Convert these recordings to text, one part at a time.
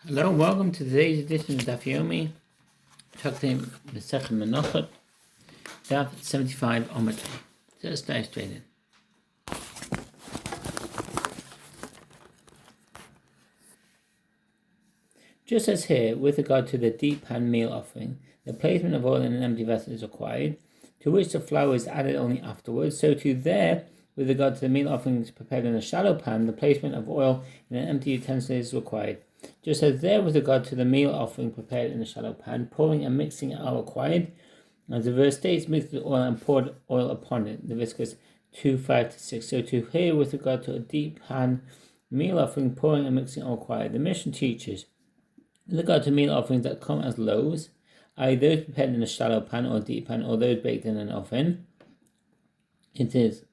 Hello, welcome to today's edition of Daf Yomi. Talking Menachot Menachot Daf 75 onward. So let's dive straight in. Just as here, with regard to the deep pan meal offering, the placement of oil in an empty vessel is required, to which the flour is added only afterwards, so too there, with regard to the meal offerings prepared in a shallow pan, the placement of oil in an empty utensil is required. Just as there, with regard to the meal offering prepared in a shallow pan, pouring and mixing are required. As the verse states, mixed with oil and poured oil upon it. Leviticus 2:5-6. So too here, with regard to a deep pan meal offering, pouring and mixing are required. The mission teaches, with regard to meal offerings that come as loaves, i.e. those prepared in a shallow pan or deep pan, or those baked in an oven, It is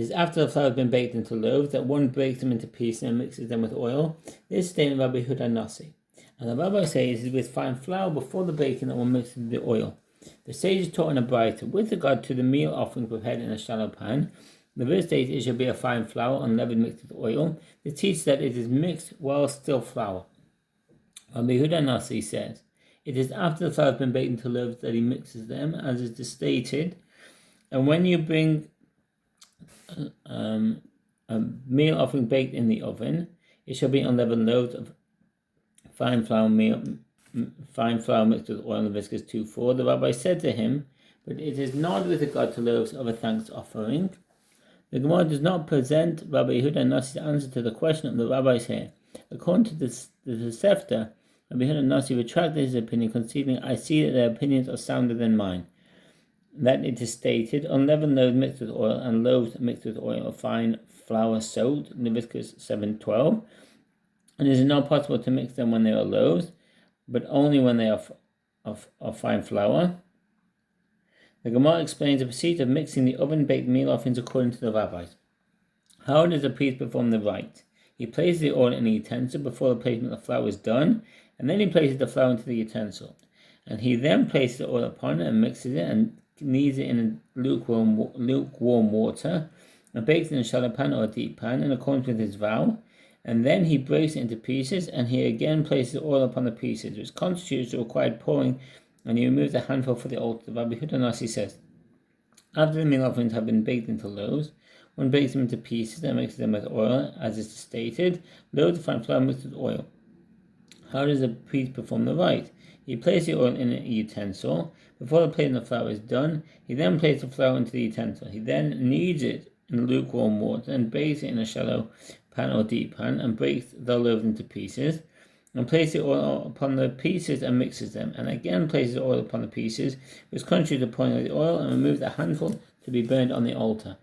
after the flour has been baked into loaves that one breaks them into pieces and mixes them with oil. This is stated in Rabbi Huda Nasi. And the Rabbi says it is with fine flour before the baking that one mixes the oil. The sages taught in a Braita, with regard to the meal offering prepared in a shallow pan, the verse states it shall be a fine flour, unleavened, mixed with oil. This teaches that it is mixed while still flour. Rabbi Huda Nasi says it is after the flour has been baked into loaves that he mixes them, as is stated. And when you bring a meal offering baked in the oven, it shall be unleavened loaves of fine flour mixed with oil. Leviticus 2:4. The rabbi said to him, but it is not with regard to loaves of a thanks offering. The Gemara does not present Rabbi Yehuda Nasi's answer to the question of the rabbis here. According to the Tosefta, Rabbi Yehuda Nasi retracted his opinion, conceding, I see that their opinions are sounder than mine. That it is stated, unleavened loaves mixed with oil and loaves mixed with oil of fine flour soaked, Leviticus 7:12. And it is not possible to mix them when they are loaves, but only when they are of fine flour. The Gemara explains the procedure of mixing the oven-baked meal offerings according to the rabbis. How does the priest perform the rite? He places the oil in a utensil before the placement of the flour is done, and then he places the flour into the utensil. And he then places the oil upon it and mixes it and kneads it in lukewarm water and bakes it in a shallow pan or a deep pan in accordance with his vow. And then he breaks it into pieces, and he again places oil upon the pieces, which constitutes the required pouring, and he removes a handful for the altar. Rabbi Huda Nasi says, after the meal offerings have been baked into loaves, one bakes them into pieces and mixes them with oil, as is stated, loaves of fine flour mixed with oil. How does the priest perform the rite? He places the oil in a utensil. Before the placement of flour is done, he then places the flour into the utensil. He then kneads it in lukewarm water and bakes it in a shallow pan or deep pan and breaks the loaves into pieces and places the oil upon the pieces and mixes them, and again places the oil upon the pieces, which contributes to the pouring of the oil, and removes a handful to be burned on the altar.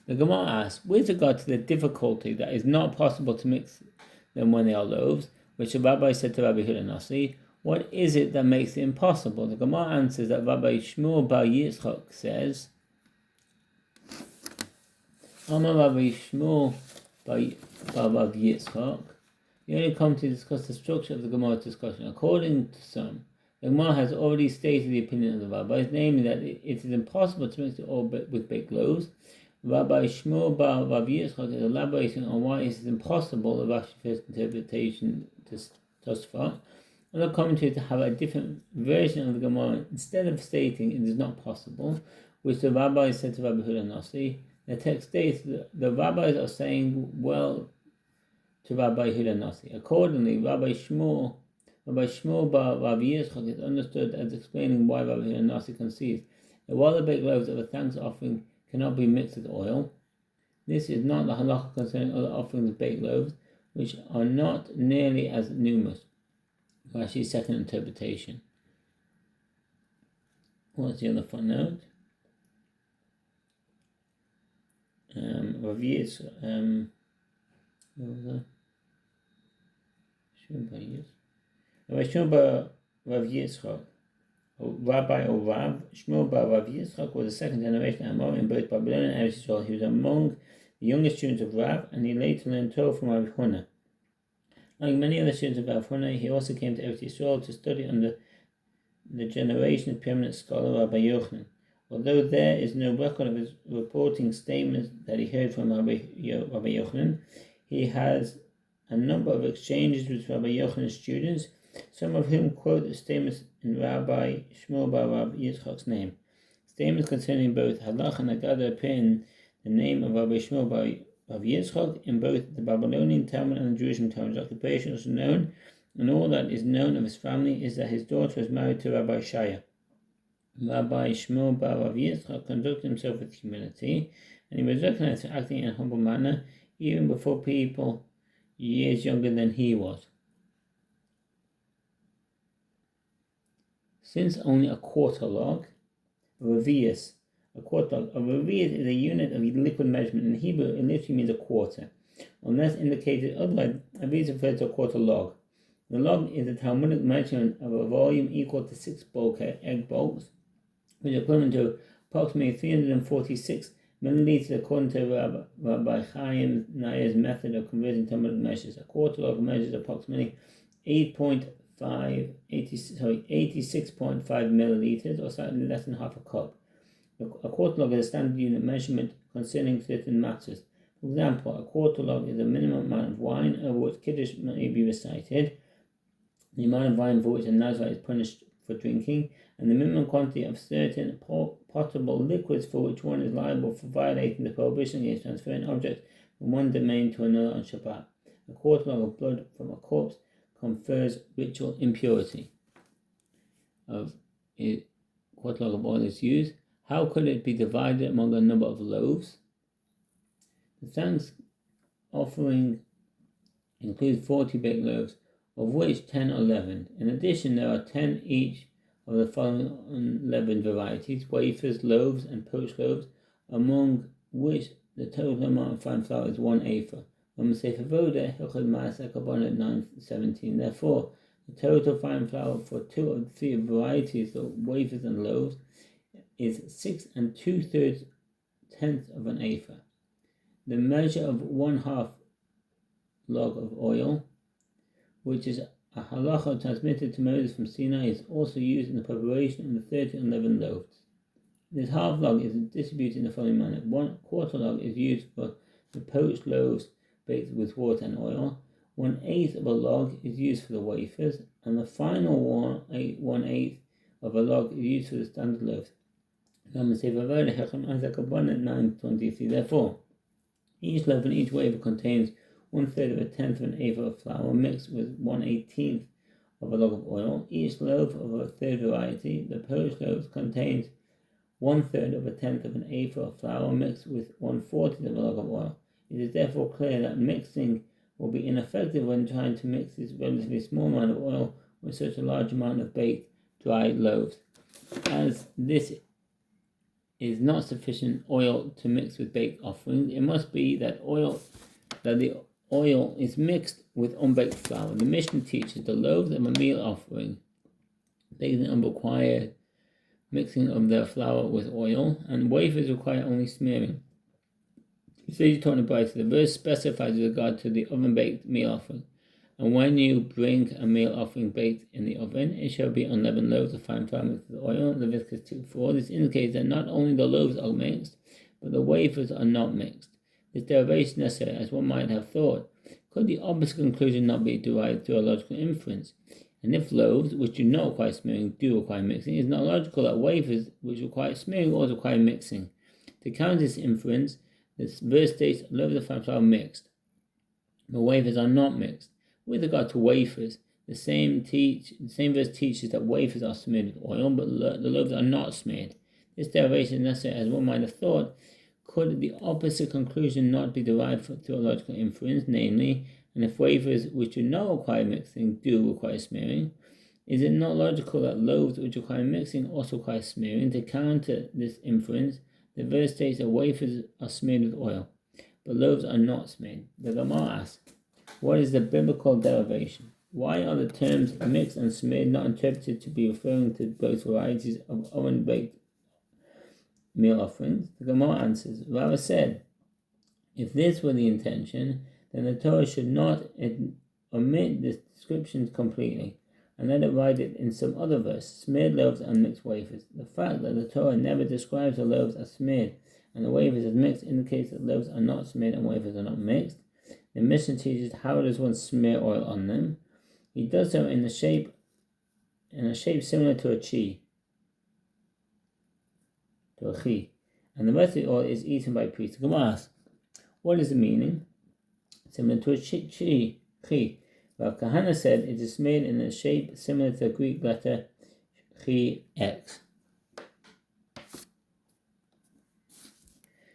The Gemara asks, with regard to the difficulty that is not possible to mix them when they are loaves, which the rabbi said to Rabbi Huda Nasi, what is it that makes it impossible? The Gemara answers that Rabbi Shmuel bar Yitzchak says, Amar Rabbi Shmuel bar Yitzchak. We only come to discuss the structure of the Gemara's discussion. According to some, the Gemara has already stated the opinion of the rabbis, namely that it is impossible to mix the oil with baked loaves. Rabbi Shmuel bar Yitzchak is elaborating on why it is impossible, the Rashi's first interpretation to Tosfot. Other commentators have a different version of the Gemara. Instead of stating it is not possible, which the rabbi said to Rabbi Huda Nasi, the text states that the rabbis are saying well to Rabbi Huda Nasi. Accordingly, Rabbi Shmuel bar Yitzchak is understood as explaining why Rabbi Huda Nasi concedes that while the baked loaves of a thanks offering cannot be mixed with oil, this is not the halacha concerning other offerings of baked loaves, which are not nearly as numerous. Rashi's second interpretation. What's the other footnote? Rabbi Shmuel bar Rav Yitzchak, Rabbi or Rav Shmuel bar Rav Yitzchak was the second generation Amor in both Babylon and Eretz Yisrael. He was among the youngest students of Rav, and he later learned Torah from Rav Huna. Like many other students of Rav Huna, he also came to Eretz Yisrael to study under the generation of preeminent scholar Rabbi Yochanan. Although there is no record of his reporting statements that he heard from Rabbi Yochanan, he has a number of exchanges with Rabbi Yochanan's students, some of whom quote statements in Rabbi Shmuel bar Rav Yitzchak's name. Statements concerning both halacha and agada appear in the name of Rabbi Shmuel bar Rav Yitzchak in both the Babylonian Talmud and the Jewish Talmud. His occupation is known, and all that is known of his family is that his daughter was married to Rabbi Shaya. Rabbi Shmuel bar Rav Yitzchak conducted himself with humility, and he was recognized for acting in a humble manner, even before people years younger than he was. Since only a quarter log, a revius is a unit of liquid measurement. In Hebrew, it literally means a quarter. Unless indicated otherwise, a revius refers to a quarter log. The log is a Talmudic measurement of a volume equal to 6 bulkhead egg bolts, which is equivalent to approximately 346 milliliters according to Rabbi Chaim Nayer's method of converting Talmudic measures. A quarter log measures approximately 86.5 milliliters, or slightly less than half a cup. A quarter log is a standard unit measurement concerning certain matters. For example, a quarter log is the minimum amount of wine over which Kiddush may be recited, the amount of wine for which a Nazarite is punished for drinking, and the minimum quantity of certain potable liquids for which one is liable for violating the prohibition against transferring objects from one domain to another on Shabbat. A quarter log of blood from a corpse confers ritual impurity. A quarter log of oil is used. How could it be divided among a number of loaves? The thanks offering includes 40 baked loaves, of which 10 are leavened. In addition, there are 10 each of the following unleavened varieties: wafers, loaves, and poached loaves, among which the total amount of fine flour is 1 ephah. From Sefer Voda, Hilchot Maaseh Kabbalah 9:17. Therefore, the total fine flour for 2 of the 3 varieties of wafers and loaves is 6 2/3 tenths of an ephah. The measure of 1/2 log of oil, which is a halacha transmitted to Moses from Sinai, is also used in the preparation of the 30 unleavened loaves. This half log is distributed in the following manner: 1/4 log is used for the poached loaves baked with water and oil. 1/8 of a log is used for the wafers, and the final 1/8 of a log is used for the standard loaves. Therefore, each loaf and each wafer contains 1/3 of a tenth of an ephah of flour mixed with 1/18 of a log of oil. Each loaf of a third variety, the poached loaves, contains 1/3 of a tenth of an ephah of flour mixed with 1/40 of a log of oil. It is therefore clear that mixing will be ineffective when trying to mix this relatively small amount of oil with such a large amount of baked dry loaves. As this is not sufficient oil to mix with baked offerings, it must be that the oil is mixed with unbaked flour. The Mishnah teaches the loaves of a meal offering baked in unrequired mixing of their flour with oil, and wafers require only smearing. The verse specifies with regard to the oven-baked meal offering, and when you bring a meal offering baked in the oven, it shall be unleavened loaves of fine flour mixed with oil. Leviticus 2:4. This indicates that not only the loaves are mixed, but the wafers are not mixed. This derivation necessary, as one might have thought. Could the opposite conclusion not be derived through a logical inference? And if loaves, which do not require smearing, do require mixing, it is not logical that wafers, which require smearing, also require mixing. To counter this inference, this verse states loaves of fine flour mixed, but wafers are not mixed. With regard to wafers, the same verse teaches that wafers are smeared with oil, but the loaves are not smeared. This derivation is necessary, as one might have thought. Could the opposite conclusion not be derived through a logical inference, namely, and if wafers which do not require mixing do require smearing, is it not logical that loaves which require mixing also require smearing? To counter this inference, the verse states that wafers are smeared with oil, but loaves are not smeared. The Gemara asks, what is the biblical derivation? Why are the terms mixed and smeared not interpreted to be referring to both varieties of oven-baked meal offerings? The Gemara answers, Rava said, if this were the intention, then the Torah should not omit the descriptions completely. and let it write it in some other verse, smeared loaves and mixed wafers. The fact that the Torah never describes the loaves as smeared and the wafers as mixed indicates that loaves are not smeared and wafers are not mixed. The Mishnah teaches how does one smear oil on them. He does so in a shape similar to a chi, and the rest of the oil is eaten by priests. The Gemara asks, what is the meaning? Similar to a chi. Rav Kahana said it is made in a shape similar to the Greek letter chi x.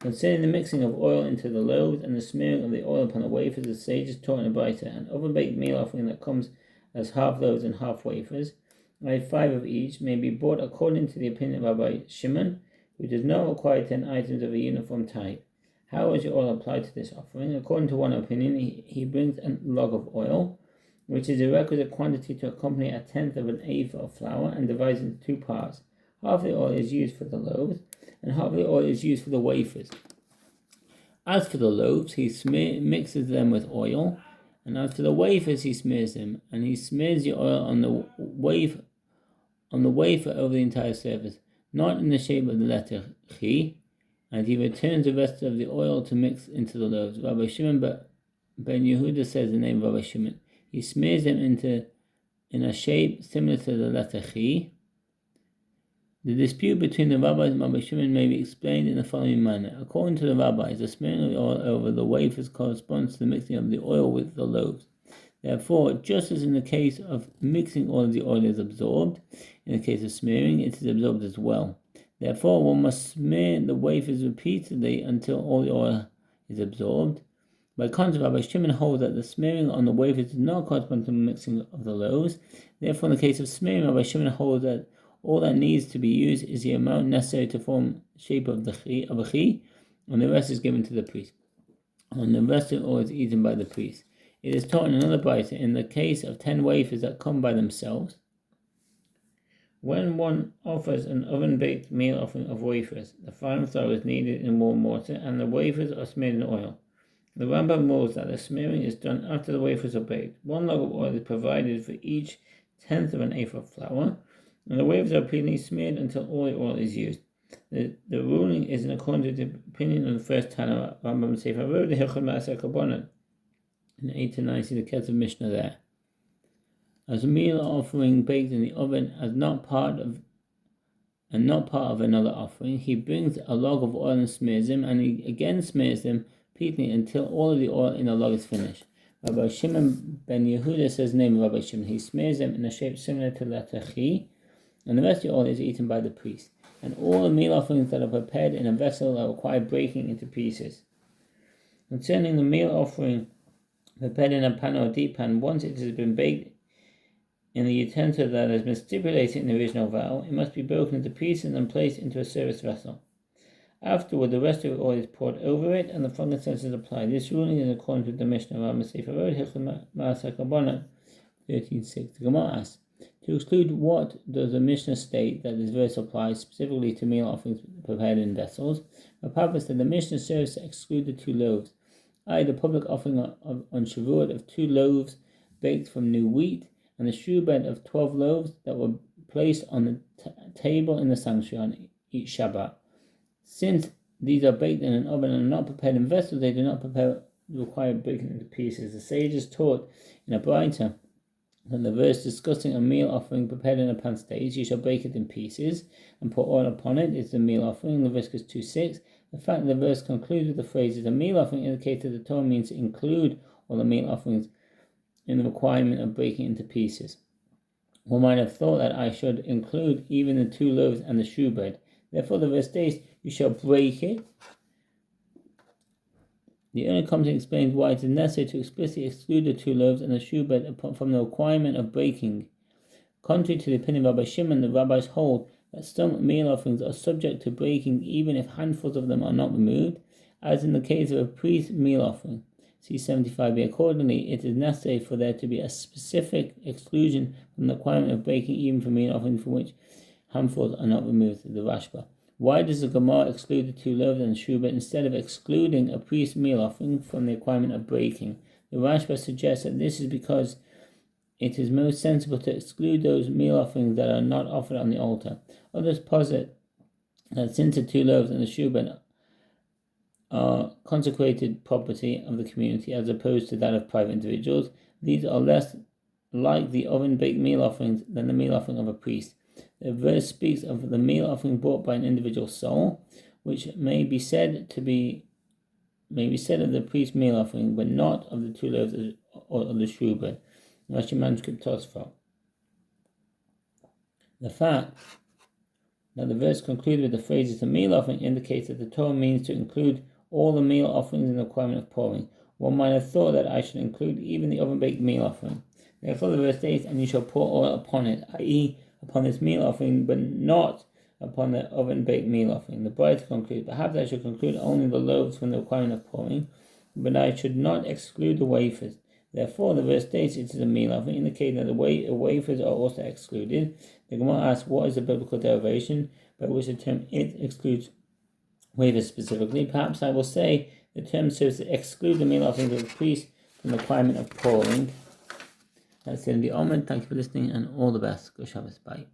Concerning the mixing of oil into the loaves and the smearing of the oil upon the wafers, the sages taught in a Braita, an oven-baked meal offering that comes as half loaves and half wafers, like 5 of each, may be bought according to the opinion of Rabbi Shimon, who does not require 10 items of a uniform type. How is the oil applied to this offering? According to one opinion, he brings a log of oil, which is a requisite quantity to accompany 1/10 of an eighth of flour, and divides into 2 parts. Half the oil is used for the loaves, and half the oil is used for the wafers. As for the loaves, he mixes them with oil, and as for the wafers, he smears them, and he smears the oil on the wafer over the entire surface, not in the shape of the letter chi, and he returns the rest of the oil to mix into the loaves. Rabbi Shimon ben Yehuda says the name of Rabbi Shimon. He smears them in a shape similar to the letter chi. The dispute between the rabbis and Rabbi Shimon may be explained in the following manner. According to the rabbis, the smearing of the oil over the wafers corresponds to the mixing of the oil with the loaves. Therefore, just as in the case of mixing oil, the oil is absorbed, in the case of smearing, it is absorbed as well. Therefore, one must smear the wafers repeatedly until all the oil is absorbed. By contrast, Rabbi Shimon holds that the smearing on the wafers does not correspond to the mixing of the loaves. Therefore, in the case of smearing, Rabbi Shimon holds that all that needs to be used is the amount necessary to form the shape of a chi, and the rest is given to the priest. And the rest of all is eaten by the priest. It is taught in another Braita, in the case of 10 wafers that come by themselves, when one offers an oven-baked meal offering of wafers, the fine flour is kneaded in warm water, and the wafers are smeared in oil. The Rambam rules that the smearing is done after the wafers are baked. 1 log of oil is provided for each 1/10 of an eighth of flour, and the wafers are repeatedly smeared until all the oil is used. The ruling is in accordance with the opinion of the first Tana, Rambam Sefer Road, the Hilchot Ma'aser Kabbalah, in 8 to 9, see the Ketz of Mishnah there. As a meal offering baked in the oven as not part of another offering, he brings a log of oil and smears them, and he again smears them repeatedly until all of the oil in the log is finished. Rabbi Shimon ben Yehuda says the name of Rabbi Shimon. He smears them in a shape similar to letter chi, and the rest of the oil is eaten by the priest. And all the meal offerings that are prepared in a vessel are required breaking into pieces. Concerning the meal offering prepared in a pan or deep pan, once it has been baked in the utensil that has been stipulated in the original vow, it must be broken into pieces and placed into a service vessel. Afterward, the rest of the oil is poured over it, and the frankincense is applied. This ruling is in accordance with the Mishnah of Rambam Sefer Road, Hilchot Ma'aser Kabbalah, 13:6. The Gemara asks, to exclude what does the Mishnah state that this verse applies specifically to meal offerings prepared in vessels? The purpose that the Mishnah serves to exclude the 2 loaves, i.e. the public offering on Shavuot of 2 loaves baked from new wheat, and the shubed of 12 loaves that were placed on the table in the sanctuary on each Shabbat. Since these are baked in an oven and are not prepared in vessels, they do not require breaking into pieces. The sages taught in a Braita that the verse discussing a meal offering prepared in a pan states, you shall break it in pieces and pour oil upon it, is the meal offering, Leviticus 2:6. The fact that the verse concludes with the phrases a meal offering indicates that the Torah means to include all the meal offerings in the requirement of breaking into pieces. One might have thought that I should include even the 2 loaves and the shubed. Therefore the verse states, you shall break it. The only comment explains why it is necessary to explicitly exclude the 2 loaves and the shubed from the requirement of breaking. Contrary to the opinion of Rabbi Shimon, the rabbis hold that some meal offerings are subject to breaking even if handfuls of them are not removed, as in the case of a priest's meal offering. See 75b. Accordingly, it is necessary for there to be a specific exclusion from the requirement of breaking even for meal offerings from which handfuls are not removed. The Rashba. Why does the Gemara exclude the 2 loaves and the shubed instead of excluding a priest's meal offering from the requirement of breaking? The Rashba suggests that this is because it is most sensible to exclude those meal offerings that are not offered on the altar. Others posit that since the 2 loaves and the shuban are consecrated property of the community as opposed to that of private individuals, these are less like the oven-baked meal offerings than the meal offering of a priest. The verse speaks of the meal offering brought by an individual soul, which may be said of the priest's meal offering, but not of the 2 loaves or the shuban. Rashi manuscript Tosfot. The fact that the verse concluded with the phrases "the meal offering" indicates that the Torah means to include all the meal offerings in the requirement of pouring. One might have thought that I should include even the oven-baked meal offering. Therefore, the verse states, "And you shall pour oil upon it," i.e., upon this meal offering, but not upon the oven-baked meal offering. The bride concludes, "Perhaps I should conclude only the loaves from the requirement of pouring, but I should not exclude the wafers." Therefore, the verse states it is a meal offering, indicating that the wafers are also excluded. The Gemara asks, what is the biblical derivation by which the term "it" excludes wafers specifically? Perhaps I will say the term serves to exclude the meal offerings of the priest from the requirement of pouring. That's the end of the Omen. Thank you for listening and all the best. Go Shabbos. Bye.